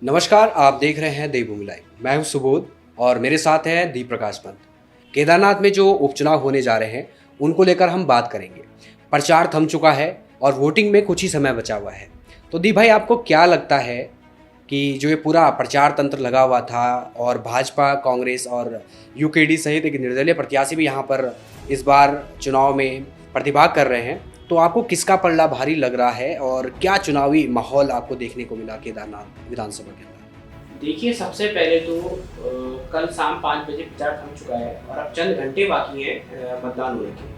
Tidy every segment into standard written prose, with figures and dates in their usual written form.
नमस्कार, आप देख रहे हैं देवभूमि लाइव। मैं हूं सुबोध और मेरे साथ हैं दीप प्रकाश पंत। केदारनाथ में जो उपचुनाव होने जा रहे हैं उनको लेकर हम बात करेंगे। प्रचार थम चुका है और वोटिंग में कुछ ही समय बचा हुआ है। तो दीप भाई, आपको क्या लगता है कि जो ये पूरा प्रचार तंत्र लगा हुआ था और भाजपा, कांग्रेस और यूकेडी सहित एक निर्दलीय प्रत्याशी भी यहाँ पर इस बार चुनाव में प्रतिभाग कर रहे हैं, तो आपको किसका पलड़ा भारी लग रहा है और क्या चुनावी माहौल आपको देखने को मिला केदारनाथ विधानसभा के अंदर? देखिए, सबसे पहले तो कल शाम 5 बजे प्रचार थम चुका है और अब चंद घंटे बाकी हैं मतदान होने के।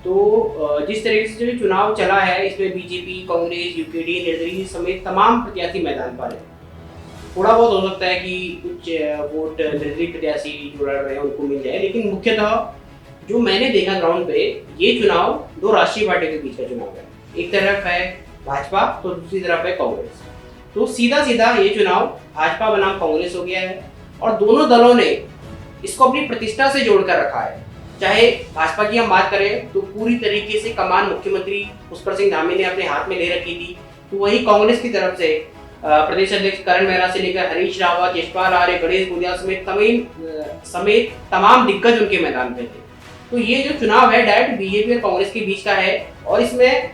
तो जिस तरीके से जो चुनाव चला है, इसमें बीजेपी, कांग्रेस, यूकेडी, निर्दलीय समेत तमाम प्रत्याशी मैदान पर हैं। थोड़ा बहुत हो सकता है कि कुछ वोट निर्दलीय प्रत्याशी जो लड़ रहे हैं उनको मिल जाए, लेकिन मुख्यतः जो मैंने देखा ग्राउंड पे, ये चुनाव दो राष्ट्रीय पार्टियों के बीच का चुनाव है। एक तरफ है भाजपा तो दूसरी तरफ है कांग्रेस। तो सीधा सीधा ये चुनाव भाजपा बनाम कांग्रेस हो गया है और दोनों दलों ने इसको अपनी प्रतिष्ठा से जोड़कर रखा है। चाहे भाजपा की हम बात करें तो पूरी तरीके से कमान मुख्यमंत्री पुष्कर सिंह धामी ने अपने हाथ में ले रखी थी, तो वही कांग्रेस की तरफ से प्रदेश अध्यक्ष करण मेहरा से लेकर हरीश रावत, यशपाल आर्य, गणेश गुड़िया समेत तमाम दिग्गज उनके मैदान में थे। तो ये जो चुनाव है डायरेक्ट बीजेपी और कांग्रेस के बीच का है और इसमें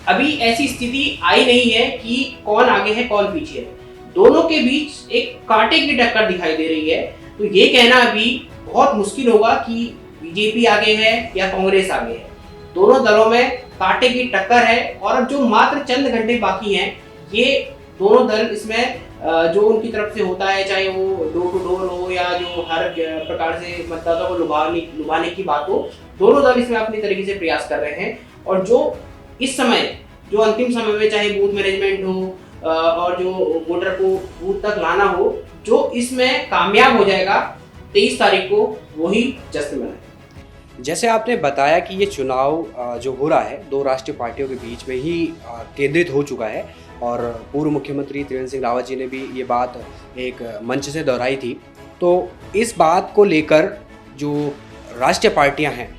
अभी ऐसी स्थिति आई नहीं है कि कौन आगे है कौन पीछे है। दोनों के बीच एक कांटे की टक्कर दिखाई दे रही है। तो ये कहना अभी बहुत मुश्किल होगा कि बीजेपी आगे है या कांग्रेस आगे है। दोनों दलों में कांटे की टक्कर है और अब जो मात्र चंद घंटे बाकी हैं, ये दोनों दल इसमें जो उनकी तरफ से होता है, चाहे वो डोर टू डोर हो या जो हर प्रकार से मतदाता को लुभाने की बात हो, दोनों दल इसमें अपनी तरीके से प्रयास कर रहे हैं। और जो इस समय जो अंतिम समय में चाहे बूथ मैनेजमेंट हो और जो वोटर को बूथ तक लाना हो, जो इसमें कामयाब हो जाएगा 23 तारीख को, वही जश्न मनाएगा। जैसे आपने बताया कि ये चुनाव जो हो रहा है दो राष्ट्रीय पार्टियों के बीच में ही केंद्रित हो चुका है और पूर्व मुख्यमंत्री त्रिवेंद्र सिंह रावत जी ने भी ये बात एक मंच से दोहराई थी। तो इस बात को लेकर जो राष्ट्रीय पार्टियां हैं,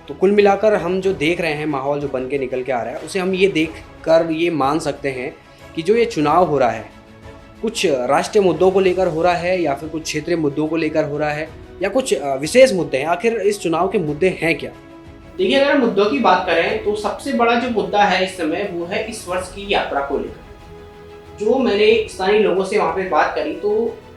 तो कुल मिलाकर हम जो देख रहे हैं माहौल जो बन के निकल के आ रहा है, उसे हम ये देख कर ये मान सकते हैं कि जो ये चुनाव हो रहा है कुछ राष्ट्रीय मुद्दों को लेकर हो रहा है या फिर कुछ क्षेत्रीय मुद्दों को लेकर हो रहा है या कुछ विशेष मुद्दे हैं। आखिर इस चुनाव के मुद्दे हैं क्या? देखिए, अगर मुद्दों की बात करें तो सबसे बड़ा जो मुद्दा है इस समय वो है इस वर्ष की यात्रा को लेकर। जो मैंने स्थानीय लोगों से वहाँ पे बात करी तो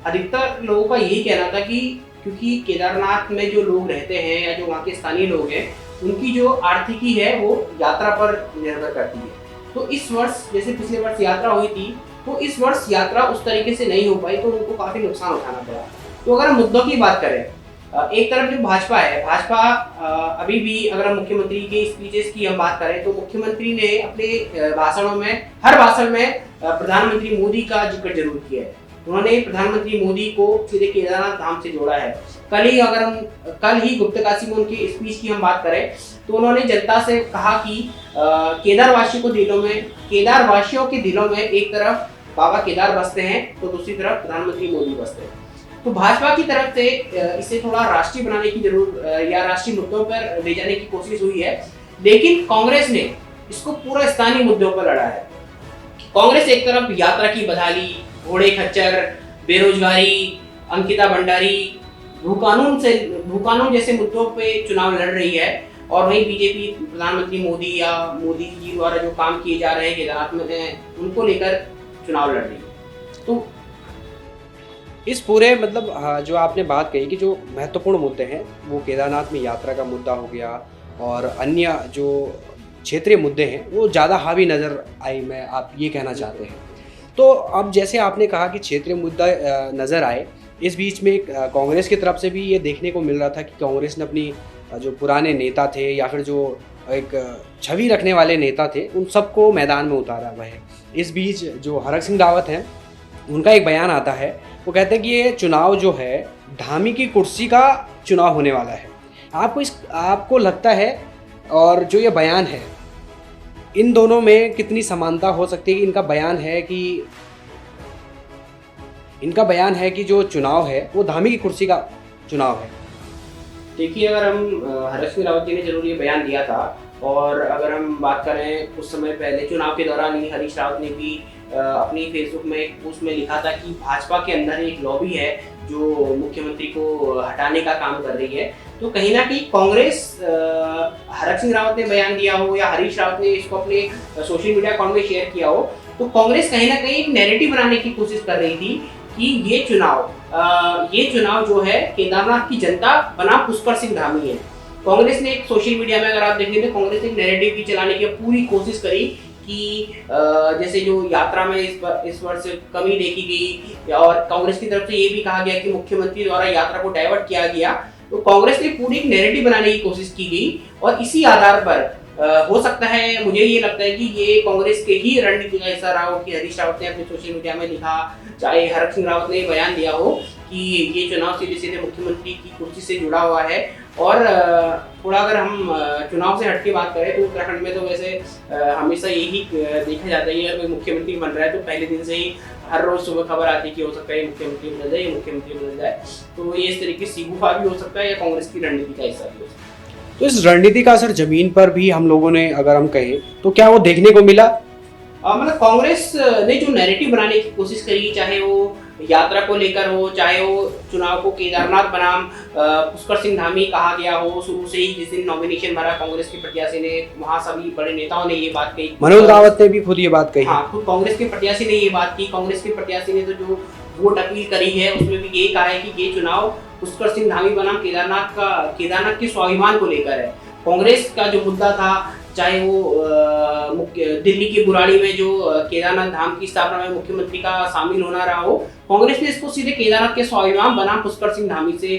अधिकतर लोगों का यही कहना था कि क्योंकि केदारनाथ में जो लोग रहते हैं या जो वहाँ के स्थानीय लोग हैं, उनकी जो आर्थिकी है वो यात्रा पर निर्भर करती है। तो इस वर्ष जैसे पिछले वर्ष यात्रा हुई थी, तो इस वर्ष यात्रा उस तरीके से नहीं हो पाई, तो उनको काफी नुकसान उठाना पड़ा। तो अगर हम मुद्दों की बात करें, एक तरफ जो भाजपा है, भाजपा अभी भी अगर हम मुख्यमंत्री के स्पीचेस की हम बात करें तो मुख्यमंत्री ने अपने भाषणों में हर भाषण में प्रधानमंत्री मोदी का जिक्र जरूर किया है। उन्होंने प्रधानमंत्री मोदी को सीधे केदारनाथ धाम से जोड़ा है। कल ही गुप्तकाशी में उनकी स्पीच की हम बात करें तो उन्होंने जनता से कहा कि केदारवासियों के दिलों में एक तरफ बाबा केदार बसते हैं तो दूसरी तरफ प्रधानमंत्री मोदी बसते हैं। तो भाजपा की तरफ से इसे थोड़ा राष्ट्रीय बनाने की या राष्ट्रीय मुद्दों पर ले जाने की कोशिश हुई है, लेकिन कांग्रेस ने इसको पूरा स्थानीय मुद्दों पर लड़ा है। कांग्रेस एक तरफ यात्रा की बदहाली, घोड़े खच्चर, बेरोजगारी, अंकिता भंडारी, भूकानून जैसे मुद्दों पे चुनाव लड़ रही है और वहीं बीजेपी प्रधानमंत्री मोदी या मोदी जी द्वारा जो काम किए जा रहे हैं केदारनाथ में, उनको लेकर चुनाव लड़ रही है। तो इस पूरे जो आपने बात कही कि जो महत्वपूर्ण मुद्दे हैं वो केदारनाथ में यात्रा का मुद्दा हो गया और अन्य जो क्षेत्रीय मुद्दे हैं वो ज़्यादा हावी नज़र आई, मैं आप ये कहना चाहते हैं। तो अब जैसे आपने कहा कि क्षेत्रीय मुद्दा नज़र आए, इस बीच में कांग्रेस की तरफ से भी ये देखने को मिल रहा था कि कांग्रेस ने अपनी जो पुराने नेता थे या फिर जो एक छवि रखने वाले नेता थे उन सबको मैदान में उतारा हुआ है। इस बीच जो हरक सिंह रावत हैं, उनका एक बयान आता है, वो कहते हैं कि ये चुनाव जो है धामी की कुर्सी का चुनाव होने वाला है। आपको लगता है, और जो ये बयान है इन दोनों में कितनी समानता हो सकती है कि इनका बयान है कि जो चुनाव है वो धामी की कुर्सी का चुनाव है? देखिए, अगर हम हरक सिंह रावत जी ने जरूर ये बयान दिया था और अगर हम बात करें कुछ समय पहले चुनाव के दौरान ही हरीश रावत ने भी अपनी फेसबुक में एक पोस्ट में लिखा था कि भाजपा के अंदर एक लॉबी है जो मुख्यमंत्री को हटाने का काम कर रही है। तो कहीं ना कहीं कांग्रेस, हरक सिंह रावत ने बयान दिया हो या हरीश रावत ने इसको अपने सोशल मीडिया अकाउंट में शेयर किया हो, तो कांग्रेस कहीं ना कहीं एक नैरेटिव बनाने की कोशिश कर रही थी कि ये चुनाव जो है केदारनाथ की जनता बनाम पुष्कर सिंह धामी है। कांग्रेस ने एक सोशल मीडिया में अगर आप देखें तो कांग्रेस ने एक नैरेटिव की चलाने की पूरी कोशिश करी कि जैसे जो यात्रा में इस वर्ष कमी देखी गई, और कांग्रेस की तरफ से ये भी कहा गया कि मुख्यमंत्री द्वारा यात्रा को डाइवर्ट किया गया। तो कांग्रेस ने पूरी एक नैरेटिव बनाने की कोशिश की गई, और इसी आधार पर हो सकता है, मुझे ये लगता है कि ये कांग्रेस के ही रणनीति का हिस्सा रहा हो कि हरीश रावत ने अपने सोशल मीडिया में लिखा, चाहे हरक सिंह रावत ने बयान दिया हो कि ये चुनाव सीधे सीधे मुख्यमंत्री की कुर्सी से जुड़ा हुआ है। और थोड़ा अगर हम चुनाव से हटके बात करें तो उत्तराखंड में तो वैसे हमेशा यही देखा जाता है कि अगर कोई मुख्यमंत्री बन रहा है तो पहले दिन से ही हर रोज सुबह खबर आती है कि हो सकता है मुख्यमंत्री बदल जाए, मुख्यमंत्री बदल जाए। तो ये इस तरीके से गुफा भी हो सकता है या कांग्रेस की रणनीति का हिस्सा भी हो सकता है। तो इस रणनीति का असर जमीन पर भी हम लोगों ने अगर हम कहें तो क्या वो देखने को मिला? मतलब कांग्रेस ने जो नैरेटिव बनाने की कोशिश करी, चाहे वो यात्रा को लेकर हो, चाहे वो चुनाव को केदारनाथ बनाम पुष्कर सिंह धामी कहा गया हो, शुरू से ही जिस दिन नॉमिनेशन भरा कांग्रेस के प्रत्याशी ने, वहां सभी बड़े नेताओं ने ये बात कही, मनोज रावत ने भी खुद ये बात कही। हाँ, खुद कांग्रेस के प्रत्याशी ने ये बात की। कांग्रेस के प्रत्याशी ने तो जो वोट अपील करी है उसमें भी यही कहा है कि ये चुनाव पुष्कर सिंह धामी बनाम केदारनाथ के स्वाभिमान को लेकर है। कांग्रेस का जो मुद्दा था, चाहे वो दिल्ली की बुराड़ी में जो केदारनाथ धाम की स्थापना में मुख्यमंत्री का शामिल होना रहा हो, कांग्रेस ने इसको सीधे केदारनाथ के स्वाभिमान बनाम पुष्कर सिंह धामी से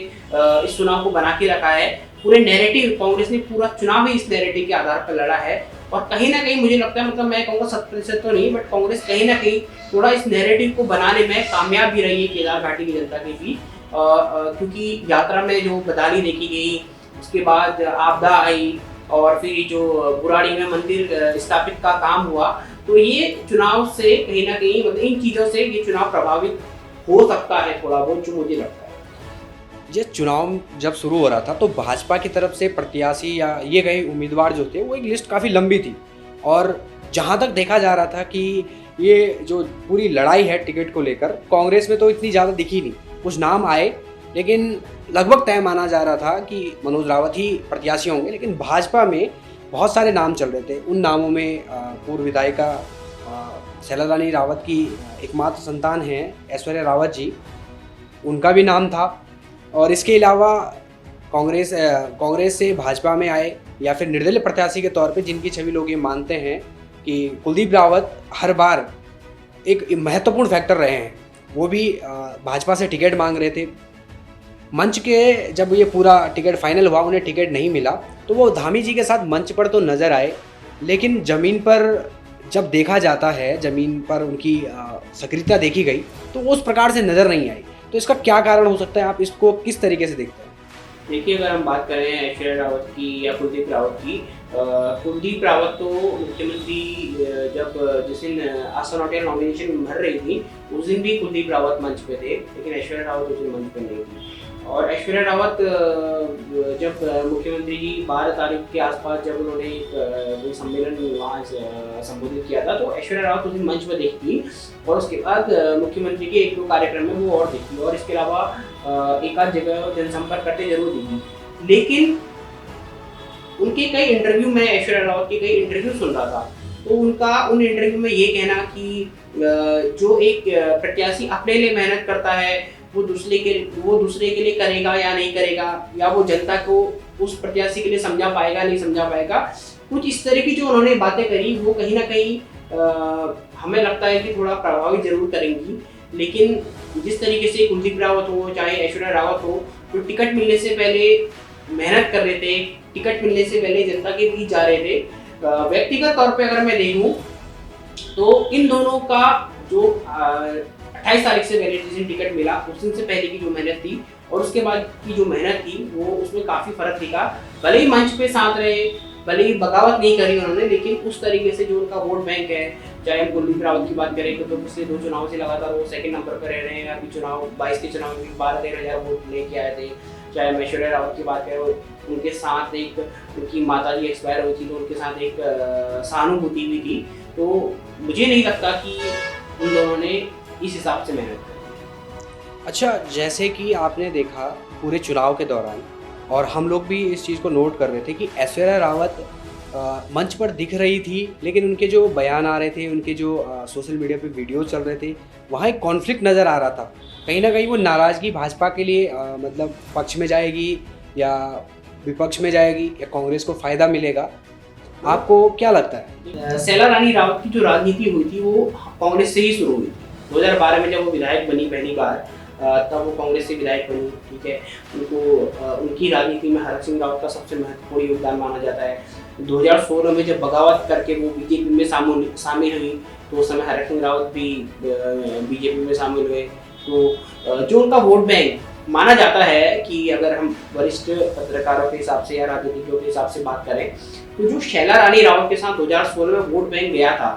इस चुनाव को बना के रखा है। पूरे नैरेटिव, कांग्रेस ने पूरा चुनाव ही इस नैरेटिव के आधार पर लड़ा है। और कहीं ना कहीं मुझे लगता है, मतलब मैं कहूँगा 100% तो नहीं, बट कांग्रेस कहीं ना कहीं थोड़ा इस नैरेटिव को बनाने में कामयाब भी रही है केदार घाटी की जनता के बीच। क्योंकि यात्रा में जो बदहाली देखी गई, उसके बाद आपदा आई, और फिर जो बुराड़ी में मंदिर स्थापित का काम हुआ, तो ये चुनाव से कहीं ना कहीं, मतलब इन चीज़ों से ये चुनाव प्रभावित हो सकता है थोड़ा बहुत, जो मुझे लगता है। ये चुनाव जब शुरू हो रहा था तो भाजपा की तरफ से प्रत्याशी या ये कई उम्मीदवार जो थे वो एक लिस्ट काफ़ी लंबी थी, और जहाँ तक देखा जा रहा था कि ये जो पूरी लड़ाई है टिकट को लेकर, कांग्रेस में तो इतनी ज़्यादा दिखी नहीं। कुछ नाम आए, लेकिन लगभग तय माना जा रहा था कि मनोज रावत ही प्रत्याशी होंगे। लेकिन भाजपा में बहुत सारे नाम चल रहे थे। उन नामों में पूर्व विधायिका शैला रानी रावत की एकमात्र संतान हैं ऐश्वर्या जी, उनका भी नाम था। और इसके अलावा कांग्रेस से भाजपा में आए या फिर निर्दलीय प्रत्याशी के तौर पे जिनकी छवि लोग ये मानते हैं कि कुलदीप रावत हर बार एक महत्वपूर्ण फैक्टर रहे हैं, वो भी भाजपा से टिकट मांग रहे थे। मंच के जब ये पूरा टिकट फाइनल हुआ, उन्हें टिकट नहीं मिला, तो वो धामी जी के साथ मंच पर तो नज़र आए, लेकिन ज़मीन पर जब देखा जाता है, ज़मीन पर उनकी सक्रियता देखी गई तो उस प्रकार से नज़र नहीं आई। तो इसका क्या कारण हो सकता है? आप इसको किस तरीके से देखते हैं? देखिए, अगर हम बात करें ऐश्वर्या रावत की या कुलदीप रावत की, कुलदीप रावत तो मुख्यमंत्री जब जिस दिन आसन होटल नॉमिनेशन भर रही थी, उस दिन भी कुलदीप रावत मंच पे थे, लेकिन ऐश्वर्या रावत उस दिन मंच पे नहीं थी। और ऐश्वर्या रावत जब मुख्यमंत्री जी 12 तारीख के आसपास जब उन्होंने एक सम्मेलन वहाँ संबोधित किया था, तो ऐश्वर्या रावत उस दिन मंच पर दिखती, और उसके बाद मुख्यमंत्री के 1-2 कार्यक्रम में वो और दिखती, और इसके अलावा एक आध जगह जनसंपर्क करते जरूर दिखी। लेकिन उनके कई इंटरव्यू में, ऐश्वर्या रावत के कई इंटरव्यू सुन रहा था, तो उनका उन इंटरव्यू में ये कहना कि जो एक प्रत्याशी अपने लिए मेहनत करता है वो दूसरे के लिए करेगा या नहीं करेगा, या वो जनता को उस प्रत्याशी के लिए समझा पाएगा नहीं समझा पाएगा, कुछ इस तरह की जो उन्होंने बातें करी, वो कहीं ना कहीं हमें लगता है कि थोड़ा प्रभावित जरूर करेंगी। लेकिन जिस तरीके से कुलदीप रावत हो चाहे ऐश्वर्या रावत हो, जो टिकट मिलने से पहले मेहनत कर रहे थे, टिकट मिलने से पहले जनता के बीच जा रहे थे, व्यक्तिगत तौर पे अगर मैं देखूं तो इन दोनों का जो 28 तारीख से पहले जिस दिन टिकट मिला, उस दिन से पहले की जो मेहनत थी और उसके बाद की जो मेहनत थी, वो उसमें काफ़ी फर्क दिखा। भले ही मंच पे साथ रहे, भले ही बगावत नहीं करी उन्होंने, लेकिन उस तरीके से जो उनका वोट बैंक है, चाहे हम कुलदीप रावत की बात करें तो पिछले 2 चुनाव से लगातार वो सेकंड नंबर पर रह रहे हैं। अभी चुनाव 22 के चुनाव में 12-13 हज़ार वोट लेके आए थे। चाहे हम ऐश्वर्या रावत की बात करें, उनके साथ एक उनकी माता जी एक्सपायर हुई थी, तो उनके साथ एक सहानुभूति भी थी। तो मुझे नहीं लगता कि उन दोनों ने इस हिसाब से मेहनत करी। अच्छा, जैसे कि आपने देखा पूरे चुनाव के दौरान, और हम लोग भी इस चीज़ को नोट कर रहे थे कि ऐश्वर्या रावत मंच पर दिख रही थी, लेकिन उनके जो बयान आ रहे थे, उनके जो सोशल मीडिया पे वीडियो चल रहे थे, वहाँ एक कॉन्फ्लिक्ट नज़र आ रहा था। कहीं न कहीं वो नाराज़गी भाजपा के लिए मतलब पक्ष में जाएगी या विपक्ष में जाएगी, या कांग्रेस को फ़ायदा मिलेगा? आपको क्या लगता है? शैला रानी रावत की जो राजनीति हुई थी वो कांग्रेस से ही शुरू हुई थी। 2012 में जब वो विधायक बनी पहली बार, तब वो कांग्रेस से विधायक बनी, ठीक है। उनकी राजनीति में हरक सिंह रावत का सबसे महत्वपूर्ण योगदान माना जाता है। 2016 में जब बगावत करके वो बीजेपी में शामिल हुई, तो उस समय हरक सिंह रावत भी बीजेपी में शामिल हुए। तो जो उनका वोट बैंक माना जाता है कि अगर हम वरिष्ठ पत्रकारों के हिसाब से या राजनीतिज्ञों के हिसाब से बात करें, तो जो शैला रानी रावत के साथ 2016 में वोट बैंक गया था,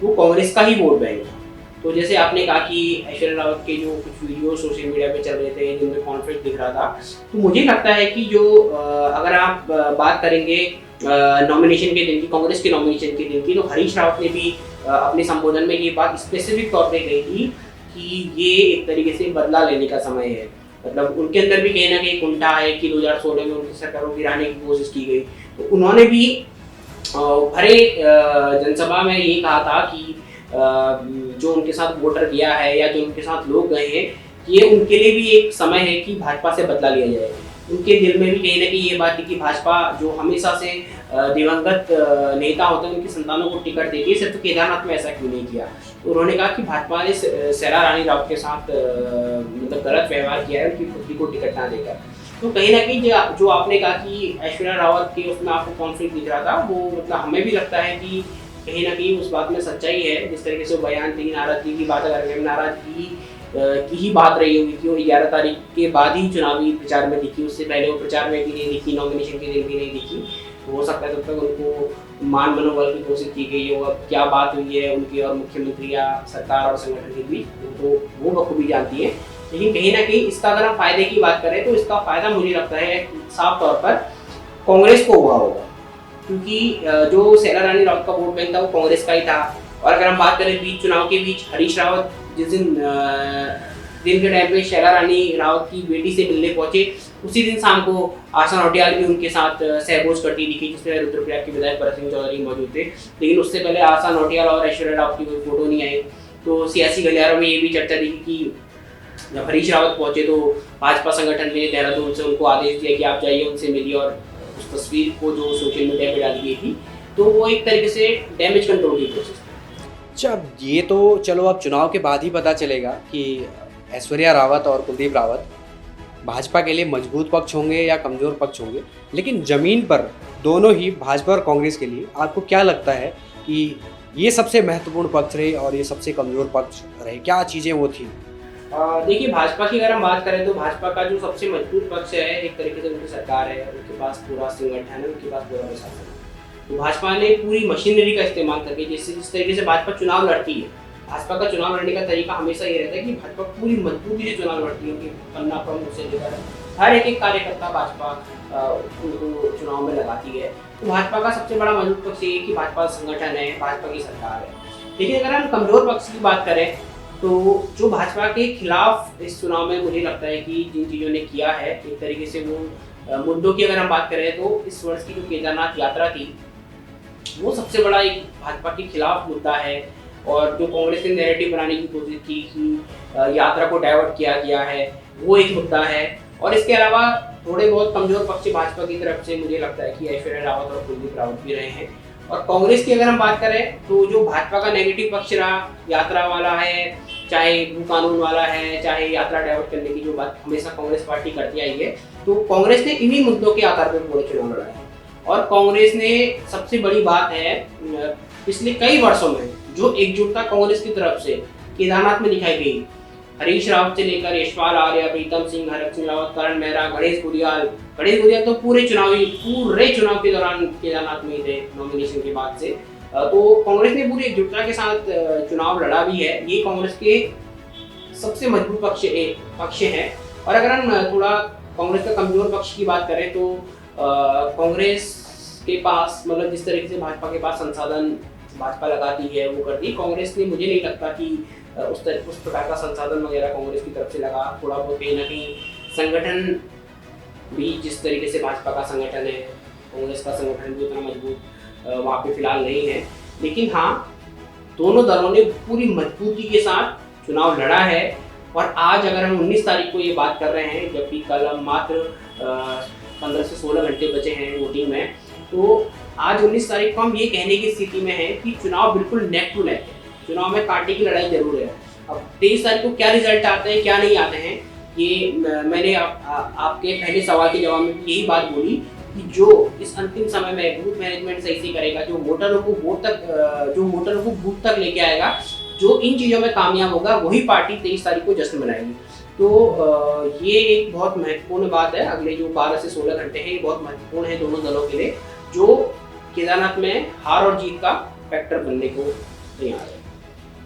वो कांग्रेस का ही वोट बैंक था। तो जैसे आपने कहा कि ऐश्वर्या रावत के जो कुछ वीडियो सोशल मीडिया पे चल रहे थे जिनमें कॉन्फ्लिक्ट दिख रहा था, तो मुझे लगता है कि जो अगर आप बात करेंगे नॉमिनेशन के दिन की, कांग्रेस के नॉमिनेशन के दिन की, तो हरीश रावत ने भी अपने संबोधन में ये बात स्पेसिफिक तौर पे कही थी कि ये एक तरीके से बदला लेने का समय है। मतलब उनके अंदर भी कहीं ना कहीं कुंठा है कि 2016 में उनकी सरकार को गिराने की कोशिश की गई। तो उन्होंने भी भरे जनसभा में ये कहा था कि जो उनके साथ वोटर गया है या जो उनके साथ लोग गए हैं, ये उनके लिए भी एक समय है कि भाजपा से बदला लिया जाए। उनके दिल में भी कहीं ना कहीं ये बात थी कि भाजपा जो हमेशा से दिवंगत नेता होते हैं, उनकी संतानों को टिकट देती है, सिर्फ केदारनाथ में ऐसा क्यों नहीं किया। तो उन्होंने कहा कि भाजपा ने शैला रानी रावत के साथ मतलब गलत व्यवहार किया है, उनकी पुत्री को टिकट ना देकर। तो कहीं ना कहीं जो आपने कहा कि ऐश्वर्या रावत के उसमें आपको कॉन्फ्लिक्ट दिख रहा था, वो मतलब हमें भी लगता है कि कहीं ना कहीं उस बात में सच्चाई है। जिस तरीके से वो बयान थी, नाराजगी की बात अगर नाराजगी की ही बात रही होगी कि वो 11 तारीख के बाद ही चुनावी प्रचार में दिखी, उससे पहले वो प्रचार में भी नहीं दिखी, नॉमिनेशन के दिन भी नहीं दिखी। तो हो सकता है तब तक उनको मान मनोबल की कोशिश की गई हो। अब क्या बात हुई है उनकी और मुख्यमंत्री या सरकार और संगठन के बीच, तो वो बखूबी जानती है। लेकिन कहीं ना कहीं इसका अगर हम फायदे की बात करें, तो इसका फायदा मुझे लगता है साफ तौर पर कांग्रेस को हुआ होगा, क्योंकि जो शैला रानी रावत का वोट बैंक था वो कांग्रेस का ही था। और अगर हम बात करें बीच चुनाव के बीच, हरीश रावत जिस दिन के टाइम पे शैला रानी रावत की बेटी से मिलने पहुंचे, उसी दिन शाम को आशा नौटियाल भी उनके साथ सहभोज करती दिखी, जिसमें रुद्रप्रयाग के विधायक भरत सिंह चौधरी मौजूद थे। लेकिन उससे पहले आशा नौटियाल और ऐश्वर्या रावत की कोई फोटो नहीं आई। तो सियासी गलियारों में ये भी चर्चा दिखी कि जब हरीश रावत पहुंचे तो भाजपा संगठन ने देहरादून से उनको आदेश दिया कि आप जाइए उनसे मिलिए, और उस तस्वीर को जो सोशल मीडिया पे डाली गई थी, तो वो एक तरीके से डैमेज कंट्रोल की कोशिश थी। अच्छा, ये तो चलो अब चुनाव के बाद ही पता चलेगा कि ऐश्वर्या रावत और कुलदीप रावत भाजपा के लिए मजबूत पक्ष होंगे या कमज़ोर पक्ष होंगे, लेकिन ज़मीन पर दोनों ही भाजपा और कांग्रेस के लिए आपको क्या लगता है कि ये सबसे महत्वपूर्ण पक्ष रहे और ये सबसे कमज़ोर पक्ष रहे? क्या चीज़ें वो थी? देखिए, भाजपा की अगर हम बात करें तो भाजपा का जो सबसे मजबूत पक्ष है एक तरीके से उनकी सरकार है, उनके पास पूरा संगठन है, उनके पास पूरा प्रशासन है। तो भाजपा ने पूरी मशीनरी का इस्तेमाल करके जिस तरीके से भाजपा चुनाव लड़ती है, भाजपा का चुनाव लड़ने का तरीका हमेशा ये रहता है कि भाजपा पूरी मजबूती से चुनाव लड़ती है। उनके पन्ना प्रमुख से लेकर हर एक कार्यकर्ता भाजपा उनको चुनाव में लगाती है। तो भाजपा का सबसे बड़ा मजबूत पक्ष ये है कि भाजपा संगठन है, भाजपा की सरकार है। लेकिन अगर हम कमजोर पक्ष की बात करें, तो जो भाजपा के खिलाफ इस चुनाव में मुझे लगता है कि जिन चीज़ों ने किया है, एक तरीके से वो मुद्दों की अगर हम बात करें तो इस वर्ष की जो केदारनाथ यात्रा थी, वो सबसे बड़ा एक भाजपा के खिलाफ मुद्दा है। और जो कांग्रेस ने नैरेटिव बनाने की कोशिश की कि यात्रा को डाइवर्ट किया गया है, वो एक मुद्दा है। और इसके अलावा थोड़े बहुत कमजोर पक्ष भाजपा की तरफ से मुझे लगता है कि ऐश्वर्या रावत और कुलदीप रावत भी रहे हैं। और कांग्रेस की अगर हम बात करें तो जो भाजपा का नेगेटिव पक्ष रहा, यात्रा वाला है, चाहे भू कानून वाला है, चाहे यात्रा डाइवर्ट करने की जो बात हमेशा कांग्रेस पार्टी करती आई है, तो कांग्रेस ने इन्हीं मुद्दों के आधार पर पूरे चुनाव लड़ा है। और कांग्रेस ने सबसे बड़ी बात है पिछले कई वर्षों में जो एकजुटता कांग्रेस की तरफ से केदारनाथ में दिखाई गई, हरीश रावत से लेकर यशपाल आर्य, प्रीतम सिंह, हरक सिंह रावत, करण मेहरा, गणेश गुरियाल तो पूरे चुनाव के दौरान केदारनाथ में ही थे नॉमिनेशन के बाद से। तो कांग्रेस ने पूरी एकजुटता के साथ चुनाव लड़ा भी है। ये कांग्रेस के सबसे मजबूत पक्ष है। और अगर हम थोड़ा कांग्रेस का कमजोर पक्ष की बात करें तो कांग्रेस के पास मतलब जिस तरीके से भाजपा के पास संसाधन भाजपा लगाती है वो करती है, कांग्रेस ने मुझे नहीं लगता कि उस प्रकार का संसाधन वगैरह कांग्रेस की तरफ से लगा। थोड़ा बहुत कहीं ना कहीं संगठन भी, जिस तरीके से भाजपा का संगठन है, कांग्रेस का संगठन भी उतना मजबूत वहाँ पे फिलहाल नहीं है। लेकिन हाँ, दोनों दलों ने पूरी मजबूती के साथ चुनाव लड़ा है। और आज अगर हम 19 तारीख को ये बात कर रहे हैं, जबकि कल हम मात्र 15 से 16 घंटे बचे हैं वोटिंग में, तो आज 19 तारीख को हम ये कहने की स्थिति में हैं कि चुनाव बिल्कुल नेक टू नेक है। चुनाव में कांटे की लड़ाई जरूर है। अब 23 तारीख को क्या रिजल्ट आते हैं, क्या नहीं आते हैं, ये मैंने आपके पहले सवाल के जवाब में यही बात बोली कि जो इस अंतिम समय में बूथ मैनेजमेंट सही से करेगा, जो वोटरों को बूथ तक लेके आएगा, जो इन चीज़ों में कामयाब होगा, वही पार्टी 23 तारीख को जश्न मनाएगी। तो ये एक बहुत महत्वपूर्ण बात है। अगले जो 12 से 16 घंटे हैं, ये बहुत महत्वपूर्ण है दोनों दलों के लिए, जो केदारनाथ में हार और जीत का फैक्टर बनने को तैयार है।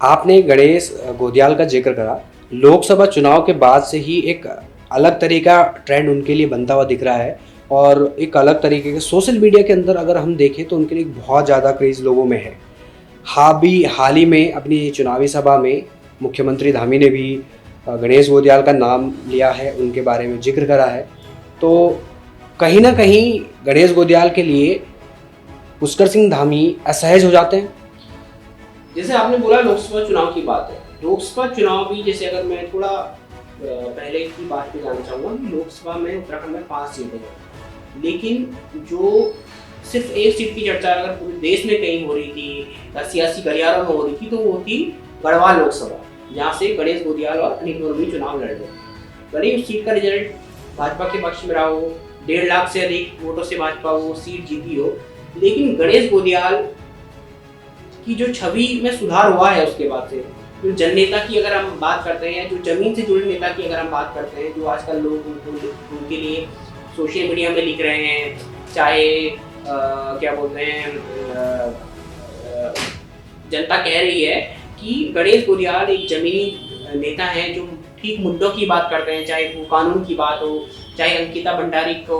आपने गणेश गोदियाल का जिक्र करा। लोकसभा चुनाव के बाद से ही एक अलग तरीका ट्रेंड उनके लिए बनता हुआ दिख रहा है, और एक अलग तरीके के सोशल मीडिया के अंदर अगर हम देखें तो उनके लिए बहुत ज़्यादा क्रेज़ लोगों में है। हाल ही में अपनी चुनावी सभा में मुख्यमंत्री धामी ने भी गणेश गोदियाल का नाम लिया है, उनके बारे में जिक्र करा है। तो कहीं ना कहीं गणेश गोदियाल के लिए पुष्कर सिंह धामी असहज हो जाते हैं। जैसे आपने बोला लोकसभा चुनाव की बात है, लोकसभा चुनाव भी, जैसे अगर मैं थोड़ा पहले की बात पे जाना चाहूँगा कि लोकसभा में उत्तराखंड में 5 सीटें हैं, लेकिन जो सिर्फ एक सीट की चर्चा अगर पूरे देश में कहीं हो रही थी या सियासी गलियारों में हो रही थी, तो वो थी गढ़वाल लोकसभा, जहाँ से गणेश गोदियाल और अनिल नूरवी चुनाव लड़ रहे। भले उस सीट का रिजल्ट भाजपा के पक्ष में रहा हो, 1.5 लाख से अधिक वोटों से भाजपा वो सीट जीती हो, लेकिन गणेश गोदियाल की जो छवि में सुधार हुआ है उसके बाद से, जो जननेता की अगर हम बात करते हैं, जो जमीन से जुड़े नेता की अगर हम बात करते हैं, जो आजकल लोग उनके लिए सोशल मीडिया में लिख रहे हैं, चाहे क्या बोलते हैं, जनता कह रही है कि गणेश गोदियाल एक जमीनी नेता हैं जो ठीक मुद्दों की बात करते हैं, चाहे वो कानून की बात हो, चाहे अंकिता भंडारी को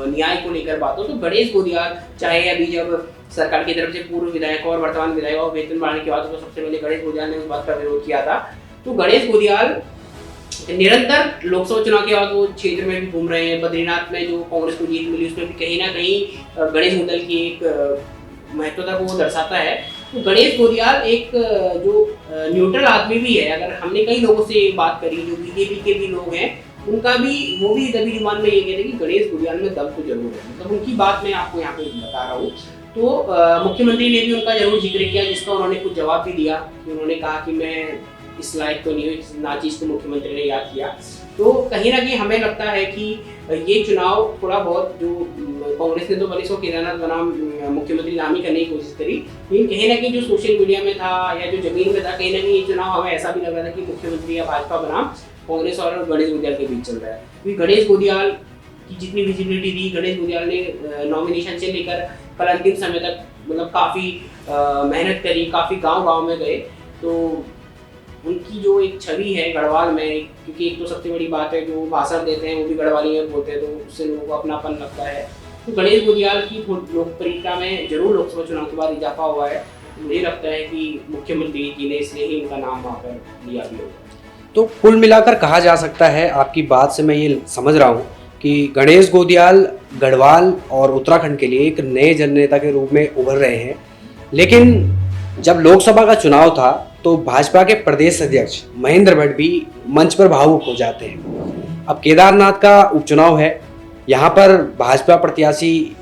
न्याय को लेकर बात हो। तो गणेश गोदियाल, चाहे अभी जब सरकार की तरफ से पूर्व विधायक और वर्तमान विधायक और वेतन बढ़ाने की बात हो, तो सबसे पहले गणेश गोदियाल ने उस बात का विरोध किया था। तो गणेश गोदियाल निरंतर लोकसभा चुनाव के बाद वो क्षेत्र में भी घूम रहे हैं। बद्रीनाथ में जो कांग्रेस को जीत मिली, उसमें भी कहीं ना कहीं गणेश गोदियाल की एक महत्वता को वो दर्शाता है। तो गणेश गोदियाल एक जो न्यूट्रल आदमी भी है। अगर हमने कई लोगों से बात करी, जो बीजेपी के भी लोग हैं, उनका भी वो भी दबी जुबान में ये कहते हैं कि गणेश गोदियाल में दम तो जरूर है। मतलब उनकी बात मैं आपको यहाँ पे बता रहा हूँ। तो मुख्यमंत्री ने भी उनका जरूर जिक्र किया, जिसका उन्होंने कुछ जवाब भी दिया कि उन्होंने कहा कि मैं इस लायक तो नहीं हूँ, इस नाचीज को मुख्यमंत्री ने याद किया। तो कहीं ना कहीं हमें लगता है कि ये चुनाव थोड़ा बहुत, जो कांग्रेस ने तो भले सो केदारनाथ बनाम मुख्यमंत्री नाम ही करने की कोशिश करी, लेकिन कहीं ना कहीं जो सोशल मीडिया में था या जो जमीन में था, कहीं ना कहीं ये चुनाव हमें ऐसा भी लग रहा था कि मुख्यमंत्री या भाजपा बनाम कांग्रेस और गणेश गोदियाल के बीच चल रहा है। क्योंकि गणेश गोदियाल की जितनी विजिबिलिटी थी, गणेश गोदियाल ने नॉमिनेशन से लेकर कल अंतिम समय तक मतलब काफ़ी मेहनत करी, काफ़ी गाँव में गए। तो उनकी जो एक छवि है गढ़वाल में, क्योंकि एक तो सबसे बड़ी बात है जो भाषण देते हैं वो भी गढ़वाली में बोलते हैं, तो उससे लोगों को अपनापन लगता है। तो गणेश गोदियाल की लोकप्रियता में जरूर लोकसभा चुनाव के बाद इजाफा हुआ है। मुझे लगता है कि मुख्यमंत्री जी ने इसलिए ही उनका नाम वहाँ पर लिया भी होगा। तो कुल मिलाकर कहा जा सकता है, आपकी बात से मैं ये समझ रहा हूँ कि गणेश गोदियाल गढ़वाल और उत्तराखंड के लिए एक नए जननेता के रूप में उभर रहे हैं। लेकिन जब लोकसभा का चुनाव था तो भाजपा के प्रदेश अध्यक्ष महेंद्र भट्ट भी मंच पर भावुक हो जाते हैं। अब केदारनाथ का उपचुनाव है, यहाँ पर भाजपा प्रत्याशी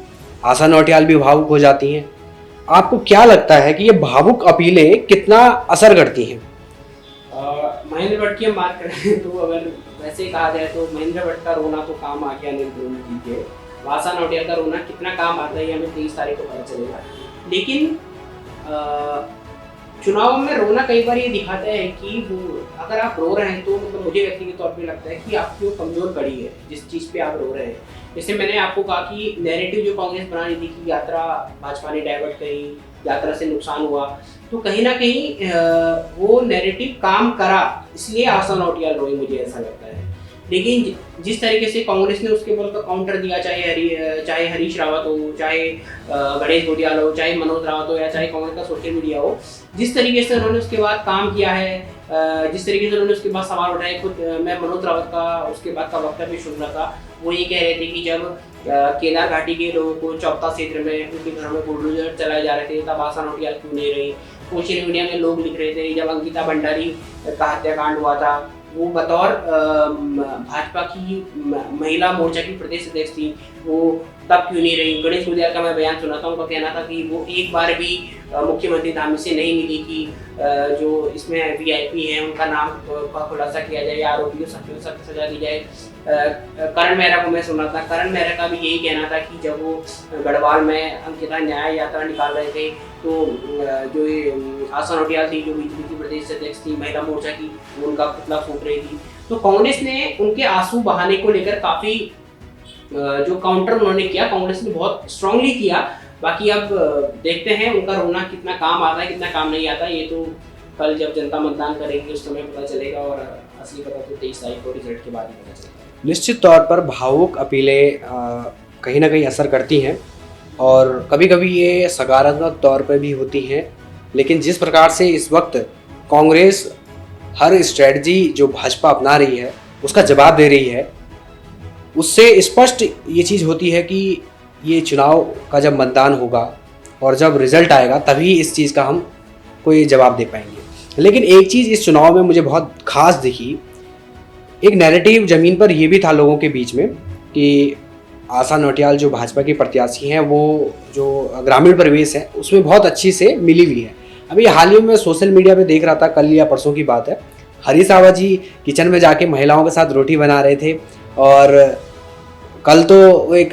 आशा नौटियाल भी भावुक हो जाती हैं। आपको क्या लगता है कि ये भावुक अपीलें कितना असर करती हैं? महेंद्र भट्ट की हम बात करें तो अगर वैसे कहा जाए तो महेंद्र भट्ट का रोना तो काम आ गया नरेंद्र जी के। आशा नौटियाल का रोना कितना काम आता है ये हमें 23 तारीख को पता चलेगा। लेकिन चुनाव में रोना कई बार ये दिखाता है कि वो अगर आप रो रहे हैं तो मतलब मुझे व्यक्तिगत तौर पे लगता है कि आपकी वो कमजोर कड़ी है जिस चीज़ पे आप रो रहे हैं। जैसे मैंने आपको कहा कि नैरेटिव जो कांग्रेस बना रही थी कि यात्रा भाजपा ने डाइवर्ट करी, यात्रा से नुकसान हुआ, तो कहीं ना कहीं वो नैरेटिव काम करा, इसलिए आशा नौटियाल रोई, मुझे ऐसा लगता है। लेकिन जिस तरीके से कांग्रेस ने उसके ऊपर काउंटर दिया, चाहे हरीश रावत हो, चाहे गणेश गोदियाल हो, चाहे मनोज रावत हो, या चाहे कांग्रेस का सोशल मीडिया हो, जिस तरीके से उन्होंने उसके बाद काम किया है, जिस तरीके से उन्होंने उसके बाद सवाल उठाए, खुद मैं मनोज रावत का उसके बाद का वक्तव्य सुन रहा था, वो ये कह रहे थे कि जब केदार घाटी के लोगों को चौपता क्षेत्र में उनके घरों में बुलडोजर चलाए जा रहे थे, तब आशा नौटियाल क्यों नहीं रही। सोशल मीडिया में लोग लिख रहे थे जब अंकिता भंडारी का हत्याकांड हुआ था, वो बतौर भाजपा की महिला मोर्चा की प्रदेश अध्यक्ष थी, वो तब क्यों नहीं रही। गणेश गुडियाल का मैं बयान सुना था, उनका कहना था कि वो एक बार भी मुख्यमंत्री धामी से नहीं मिली कि जो इसमें VIP हैं उनका नाम का खुलासा किया जाए, आरोपी को सख्त सख्त सजा दी जाए। करण मेहरा को मैं सुना था, करण मेहरा का भी यही कहना था कि जब वो गढ़वाल में अंकिता न्याय यात्रा निकाल रहे थे तो जो ये आशा नौटियाल थी, जो बीजेपी की प्रदेश अध्यक्ष थी महिला मोर्चा की, वो उनका पुतला फूट रही थी। तो कांग्रेस ने उनके आंसू बहाने को लेकर काफी जो काउंटर उन्होंने किया, कांग्रेस ने बहुत स्ट्रांगली किया। बाकी अब देखते हैं उनका रोना कितना काम आता है, कितना काम नहीं आता, ये तो कल जब जनता मतदान करेगी उस समय पता चलेगा, और असली पता तो 23 तारीख को रिजल्ट के बाद ही पता चलेगा। निश्चित तौर पर भावुक अपीलें कहीं ना कहीं असर करती हैं और कभी कभी ये सकारात्मक तौर पर भी होती हैं, लेकिन जिस प्रकार से इस वक्त कांग्रेस हर स्ट्रेटजी जो भाजपा अपना रही है उसका जवाब दे रही है, उससे स्पष्ट ये चीज़ होती है कि ये चुनाव का जब मतदान होगा और जब रिज़ल्ट आएगा तभी इस चीज़ का हम कोई जवाब दे पाएंगे। लेकिन एक चीज़ इस चुनाव में मुझे बहुत खास दिखी, एक नैरेटिव ज़मीन पर ये भी था लोगों के बीच में कि आशा नौटियाल जो भाजपा की प्रत्याशी हैं वो जो ग्रामीण परिवेश है उसमें बहुत अच्छी से मिली हुई है। अभी हाल ही में सोशल मीडिया पे देख रहा था, कल या परसों की बात है, हरीश रावत जी किचन में जाके महिलाओं के साथ रोटी बना रहे थे और कल तो वो एक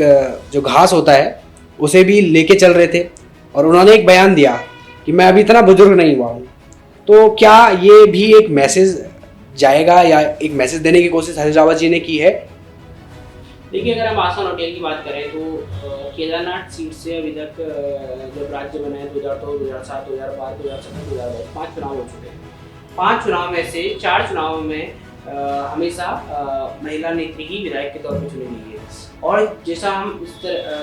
जो घास होता है उसे भी लेके चल रहे थे और उन्होंने एक बयान दिया कि मैं अभी इतना बुजुर्ग नहीं हुआ हूँ। तो क्या ये भी एक मैसेज जाएगा या एक मैसेज देने की कोशिश हरीश रावत जी ने की है? देखिए, अगर हम आशा नौटियाल की बात करें तो केदारनाथ सीट से अभी तक जब राज्य बना है 2002, 2007, 2012, 2017, 2022 5 चुनाव हो चुके हैं। 5 चुनाव में से 4 चुनावों में हमेशा महिला नेत्री ही विधायक के तौर पर चुनी गई है। और जैसा हम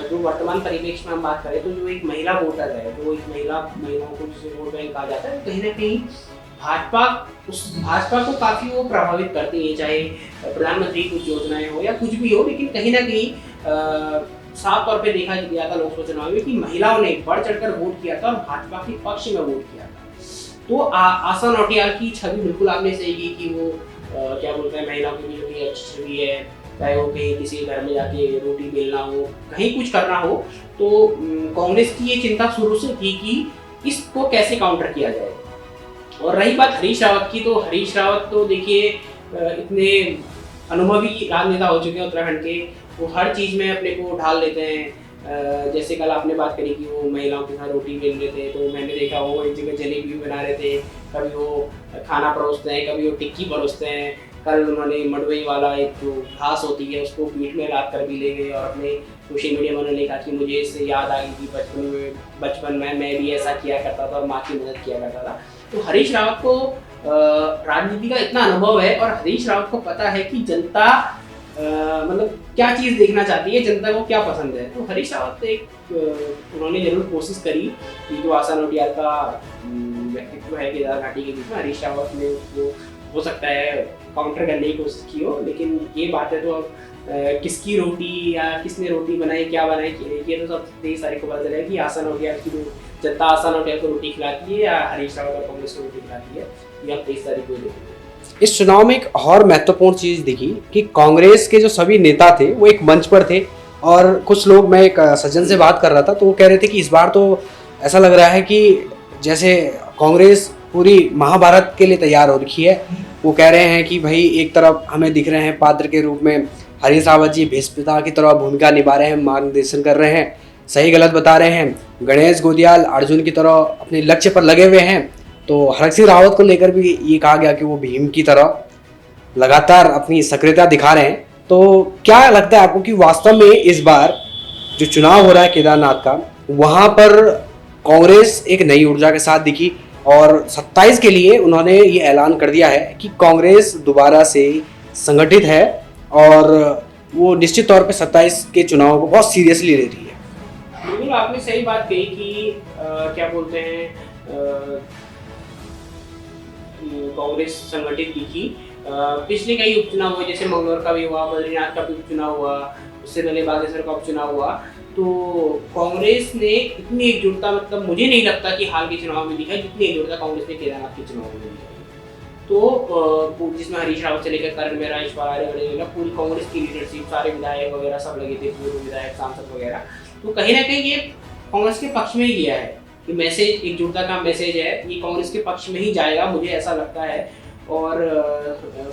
जो वर्तमान परिवेश में हम बात करें तो जो एक महिला वोटर है, जो एक महिलाओं को जिसे वोट बैंक कहा जाता है, कहीं ना कहीं भाजपा को काफी वो प्रभावित करती है, चाहे प्रधानमंत्री कुछ योजनाएं हो या कुछ भी हो। लेकिन कहीं ना कहीं साफ तौर पे देखा गया था लोकसभा चुनाव में कि महिलाओं ने बढ़ चढ़कर वोट किया था और भाजपा के पक्ष में वोट किया था। तो आशा नौटियाल की छवि बिल्कुल आपने सही की कि वो क्या बोलते हैं, महिलाओं की भी अच्छी छवि है, चाहे वो कहीं किसी घर में जाके रोटी बेलना हो, कहीं कुछ करना हो। तो कांग्रेस की ये चिंता शुरू से थी कि इसको कैसे काउंटर किया जाए। और रही बात हरीश रावत की, तो हरीश रावत तो देखिए इतने अनुभवी राजनेता हो चुके हैं उत्तराखंड के, वो हर चीज़ में अपने को ढाल लेते हैं। जैसे कल आपने बात करी कि वो महिलाओं के साथ रोटी बेल रहे थे, तो मैंने देखा वो एक जगह जलेबी भी बना रहे थे, कभी वो खाना परोसते हैं, कभी वो टिक्की परोसते हैं। कल उन्होंने मडवई वाला एक जो घास होती है उसको पीठ में लाद कर भी ले गए और अपने सोशल मीडिया में उन्होंने लिखा कि मुझे इससे याद आ गई कि बचपन में मैं भी ऐसा किया करता था और माँ की मदद किया करता था। तो हरीश रावत को राजनीति का इतना अनुभव है और हरीश रावत को पता है कि जनता मतलब क्या चीज़ देखना चाहती है, जनता को क्या पसंद है। तो हरीश रावत उन्होंने जरूर कोशिश करी कि जो आशा नौटियाल का व्यक्तित्व है केदार घाटी के बीच में, हरीश रावत ने उसको हो सकता है काउंटर करने की कोशिश की हो। लेकिन ये बातें तो अब किसकी रोटी या किसने रोटी बनाई, क्या बनाई, ये तो सब 23 तारीख को पता चलेगा कि आशा नौटियाल की जनता आशा नौटियाल को रोटी खिलाती है या हरीश रावत और कांग्रेस को रोटी खिलाती है, ये अब 23 तारीख को देखेंगे। इस चुनाव में एक और महत्वपूर्ण चीज़ दिखी कि कांग्रेस के जो सभी नेता थे वो एक मंच पर थे और कुछ लोग, मैं एक सज्जन से बात कर रहा था तो वो कह रहे थे कि इस बार तो ऐसा लग रहा है कि जैसे कांग्रेस पूरी महाभारत के लिए तैयार हो रखी है। वो कह रहे हैं कि भाई एक तरफ हमें दिख रहे हैं पात्र के रूप में हरीश रावत जी भीष्मपिता की तरह भूमिका निभा रहे हैं, मार्गदर्शन कर रहे हैं, सही गलत बता रहे हैं। गणेश गोदियाल अर्जुन की तरह अपने लक्ष्य पर लगे हुए हैं। तो हरक सिंह रावत को लेकर भी ये कहा गया कि वो भीम की तरह लगातार अपनी सक्रियता दिखा रहे हैं। तो क्या लगता है आपको कि वास्तव में इस बार जो चुनाव हो रहा है केदारनाथ का, वहाँ पर कांग्रेस एक नई ऊर्जा के साथ दिखी और 27 के लिए उन्होंने ये ऐलान कर दिया है कि कांग्रेस दोबारा से संगठित है और वो निश्चित तौर पे 27 के चुनाव को बहुत सीरियसली ले रही है। बिल्कुल आपने सही बात कही कि क्या बोलते हैं कांग्रेस संगठित की थी। पिछले कई उपचुनाव हुए, जैसे मंगलौर का भी हुआ, बद्रीनाथ का भी उपचुनाव हुआ, उससे पहले बागेश्वर का उपचुनाव हुआ। तो कांग्रेस ने इतनी एकजुटता, मतलब मुझे नहीं लगता कि हाल के चुनाव में दिखाई जितनी एकजुटता कांग्रेस ने केदारनाथ के चुनाव में दिखाई। तो जिसमें हरीश रावत से लेकर करण मेहरा, ईश्वर आर्य, पूरी कांग्रेस की लीडरशिप, सारे विधायक वगैरह सब लगे थे, पूर्व विधायक, सांसद वगैरह। तो कहीं ना कहीं ये कांग्रेस के पक्ष में ही गया है कि मैसेज, एकजुटता का मैसेज है, ये कांग्रेस के पक्ष में ही जाएगा, मुझे ऐसा लगता है। और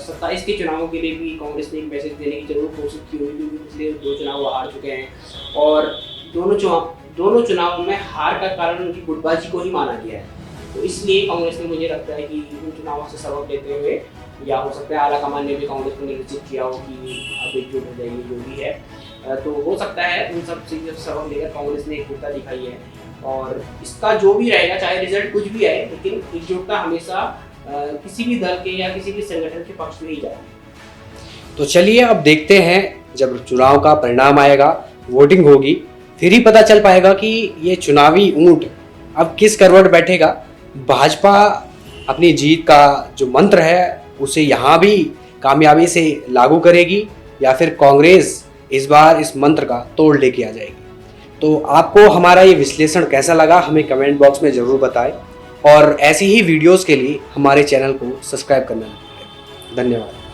27 के चुनावों के लिए भी कांग्रेस ने एक मैसेज देने की जरूर कोशिश की होगी, क्योंकि पिछले 2 चुनाव वो हार चुके हैं और दोनों चुनावों में हार का कारण उनकी गुटबाजी को ही माना गया है। तो इसलिए कांग्रेस ने, मुझे लगता है कि उन चुनावों से सबक लेते हुए, या हो सकता है आला कमान ने भी कांग्रेस को निर्देशित किया हो कि अब एकजुट हो जाएगी, जो भी है। तो हो सकता है उन सब चीज़ों से सबक लेकर कांग्रेस ने एकजुटता दिखाई है। और इसका जो भी रहेगा, चाहे रिजल्ट कुछ भी आए, लेकिन एकजुटता हमेशा किसी भी दल के या किसी भी संगठन के पक्ष में ही जाएगी। तो चलिए अब देखते हैं, जब चुनाव का परिणाम आएगा, वोटिंग होगी, फिर ही पता चल पाएगा कि ये चुनावी ऊंट अब किस करवट बैठेगा। भाजपा अपनी जीत का जो मंत्र है उसे यहाँ भी कामयाबी से लागू करेगी, या फिर कांग्रेस इस बार इस मंत्र का तोड़ लेके आ जाएगी। तो आपको हमारा ये विश्लेषण कैसा लगा, हमें कमेंट बॉक्स में ज़रूर बताएं, और ऐसी ही वीडियोस के लिए हमारे चैनल को सब्सक्राइब करना न भूलें। धन्यवाद।